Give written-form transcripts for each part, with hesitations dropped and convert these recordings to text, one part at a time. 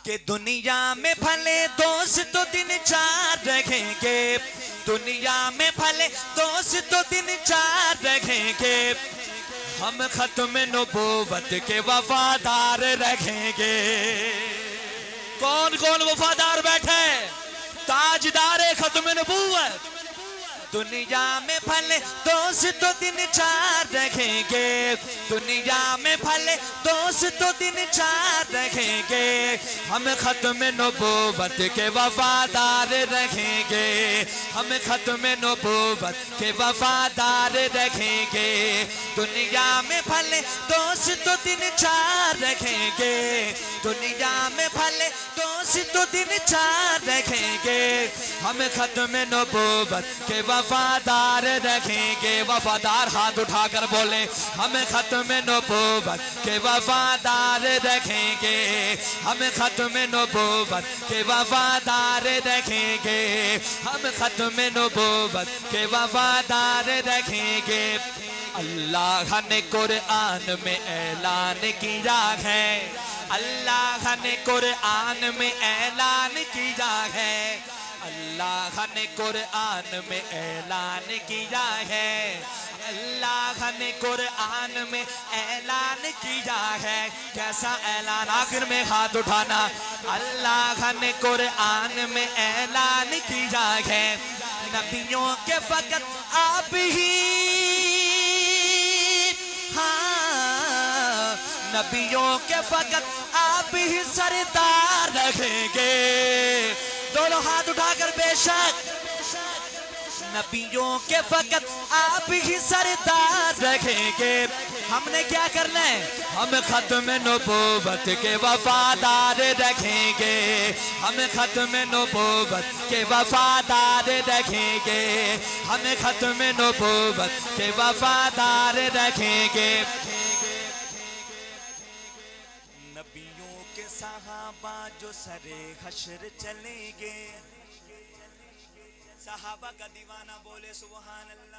کہ دنیا میں بھلے دوست تو دن چار رکھیں گے، دنیا میں بھلے دوست تو دن چار رکھیں گے، ہم ختم نبوت کے وفادار رکھیں گے۔ کون کون وفادار بیٹھے؟ تاجدار ختم نبوت۔ دنیا میں بھلے دوست تو دن چار رکھیں گے، دنیا میں بھلے دوست تو دن چار رکھیں گے، ہم ختم نبوت کے وفادار رکھیں گے، ہم ختم نبوت کے وفادار رکھیں گے۔ دنیا میں بھلے دوست تو دن چار رکھیں گے، دنیا میں بھلے دوست تو دن چار رکھیں گے، ہم ختم نبوت کے وفادار رکھیں گے۔ وفادار ہاتھ اٹھا کر بولیں، ہم ختم نبوت کے وفادار رکھیں گے، ہم ختم نبوت کے وفادار رکھیں گے، ہم ختم نبوت کے وفادار رکھیں گے۔ اللہ نے قرآن میں اعلان کیا ہے، اللہ نے قرآن میں اعلان کیا ہے، اللہ نے قرآن میں اعلان کیا ہے، اللہ نے قرآن میں اعلان کیا ہے۔ کیسا اعلان؟ آخر میں ہاتھ اٹھانا۔ اللہ نے قرآن میں اعلان کیا ہے، نبیوں کے فقط آپ ہی، ہاں نبیوں کے فقط آپ ہی سردار رکھیں گے۔ دونوں ہاتھ اٹھا کر بے شک، نبیوں کے فقط آپ ہی سردار رکھیں گے۔ ہم نے کیا کرنا ہے؟ ہم ختم نبوت کے وفادار رکھیں گے، ہم ختم نبوت کے وفادار رکھیں گے، ہم ختم نبوت کے وفادار رکھیں گے۔ نبیوں کے صحابہ جو سرے حشر چلیں گے، صحابہ کا دیوانہ بولے سبحان اللہ۔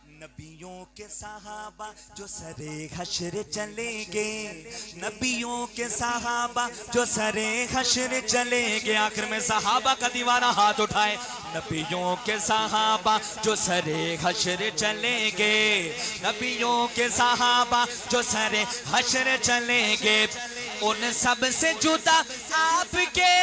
نبیوں کے صحابہ جو سرے حشر چلیں گے، نبیوں کے صحابہ جو سرے حشر چلیں گے۔ آخر میں صحابہ کا دیوانہ ہاتھ اٹھائے۔ نبیوں کے صحابہ جو سرے حشر چلیں گے، نبیوں کے صحابہ جو سرے حشر چلیں گے، ان سب سے جدا آپ کے،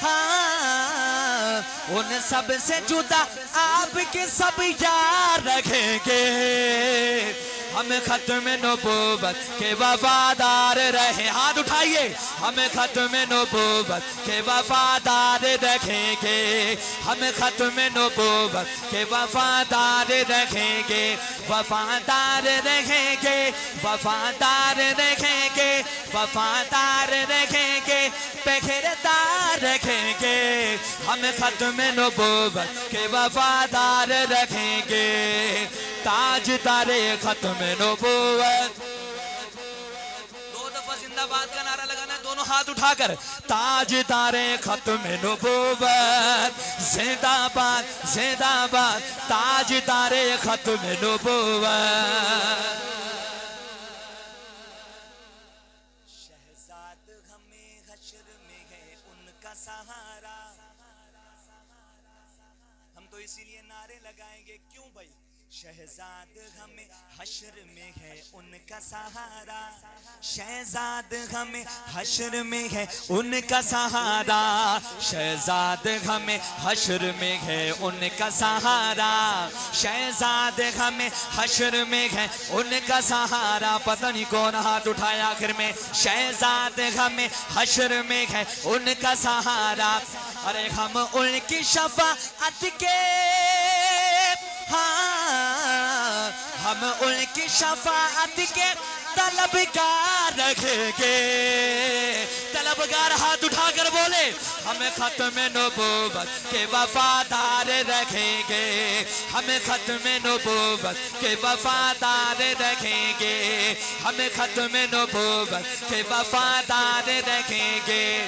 ہاں ان سب سے جدا آپ کے سب یار رکھیں گے۔ ہم ختم نبوت کے وفادار رہیں، ہاتھ اٹھائیے، ہم ختم نبوت کے وفادار رکھیں گے، ہم ختم نبوت کے وفادار رکھیں گے، وفادار رکھیں گے، وفادار رکھیں گے، وفادار رکھیں گے، پہرےدار رکھیں گے، ہم ختم نبوت کے وفادار رکھیں گے۔ تاجدار ختم نبوت۔ دو دفعہ زندہ باد کا نعرہ لگانا ہے، دونوں ہاتھ اٹھا کر۔ تاجدار ختم نبوت، زندہ باد زندہ باد، تاجدار ختم نبوت۔ شہزاد ہمیں حشر میں ہے ان کا سہارا۔ ہم تو اسی لیے نعرے لگائیں گے، کیوں بھائی؟ شہزاد ہمیں حشر میں ہے ان کا سہارا، شہزاد ہمیں حشر میں ہے ان کا سہارا، شہزاد ہمیں حشر میں ہے ان کا سہارا، شہزاد ہمیں حشر میں ہے ان کا سہارا۔ پتہ نہیں کون ہاتھ اٹھایا آخر میں۔ شہزاد ہمیں حشر میں ہے ان کا سہارا، ارے ہم ان کی شفاعت کے، ہاں ہم ان کی شفاعت کے طلبگار رکھیں گے۔ طلبگار ہاتھ اٹھا کر بولے، ہم ختم نبوت کے وفادار رکھیں گے، ہم ختم نبوت کے وفادار رکھیں گے، ہم ختم نبوت کے وفادار رکھیں گے،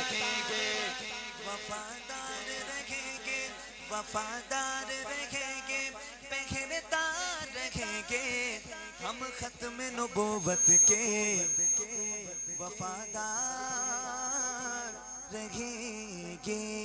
وفادار رکھیں گے، وفادار رکھیں گے، پہرےدار رکھیں گے، ہم ختم نبوت کے وفادار رہیں گے